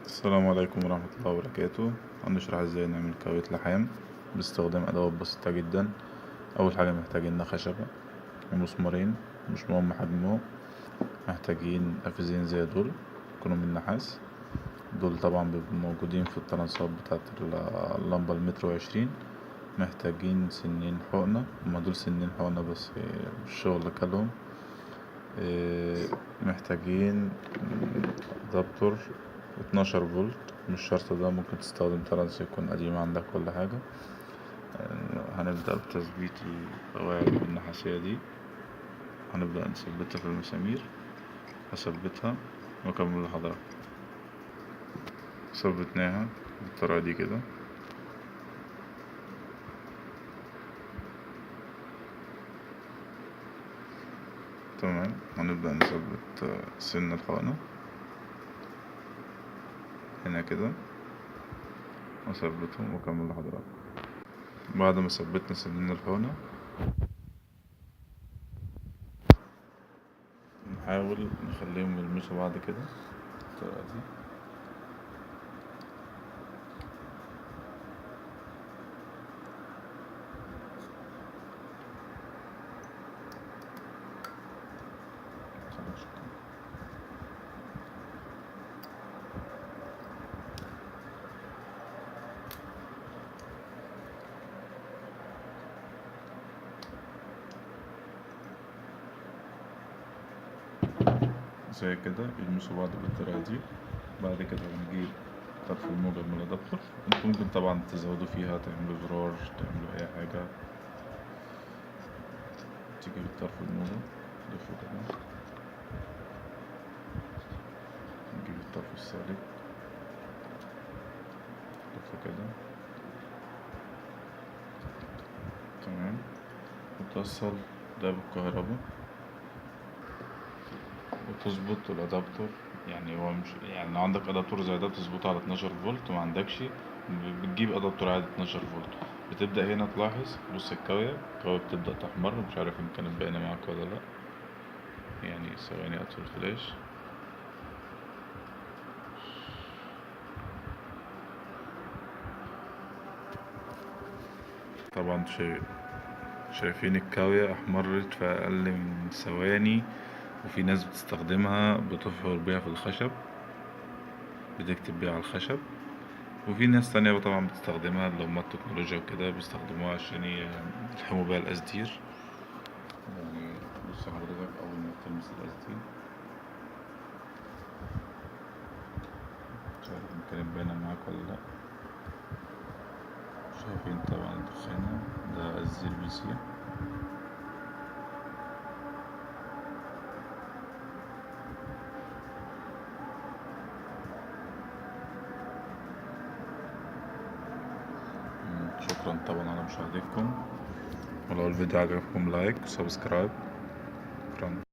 السلام عليكم ورحمة الله وبركاته. هنشرح ازاي نعمل كاوية لحام باستخدام ادوات بسيطة جدا. اول حاجة محتاجين خشبة ومسمارين مش مهم حجمهم، محتاجين قفازين زي دول يكونوا من نحاس. دول طبعا بيبقوا موجودين في الترانسات بتاعة اللمبة المتر 20. محتاجين سنين حقنة، هما دول سنين حقنة بس الشغل كلهم. محتاجين ادابتور 12 فولت، مش شرط ده، ممكن تستخدم ترانس يكون قديم عندك ولا حاجة. هنبدأ بتثبيت القواعد النحاسية دي، هنبدأ نثبتها في المسامير. هثبتها وأكمل لحضرتك. ثبتناها بالطريقة دي كده. تمام، هنبدأ نثبت سن الحقنة هنا كده، وأثبتهم وأكمل لحضرتك. بعد ما ثبتنا سنين الحقنة نحاول نخليهم يلمسوا بعض كده بالطريقة دي. زي كده يلمسوا بعض بالطريقة دي. بعد كده هنجيب طرف الموجب من الأدابتر. انتوا ممكن طبعا تزودوا فيها، تعملوا زرار، تعملوا أي حاجة. تجيب الطرف الموجب تلفه كده، نجيب الطرف السالب تلفه كده. تمام، وتوصل ده بالكهرباء وتظبط الأدابتور. يعني هو مش يعني لو عندك أدابتور زي ده بتظبطه على 12 فولت، ما عندكش بتجيب أدابتور عادي 12 فولت. بتبدأ هنا تلاحظ، بص الكاوية بتبدأ تحمر، مش عارف إن كانت باينة معاك ولا لأ. يعني ثواني أطفي الفلاش. طبعا شايفين الكاوية احمرت في أقل من ثواني. وفي ناس بتستخدمها بتفحر بيها في الخشب، بتكتب بيها على الخشب. وفي ناس تانية طبعا بتستخدمها اللي هما التكنولوجيا وكده، بيستخدموها عشان يلحموا بيها القصدير. يعني بص حضرتك أول ما تلمس القصدير، مش عارف إن كانت باينة معاك ولا لأ. شايفين طبعا الدخانة، ده قصدير بيسيح. شكرا طبعا على مشاهدتكم، ولو الفيديو عجبكم لايك وسبسكرايب. شكرا.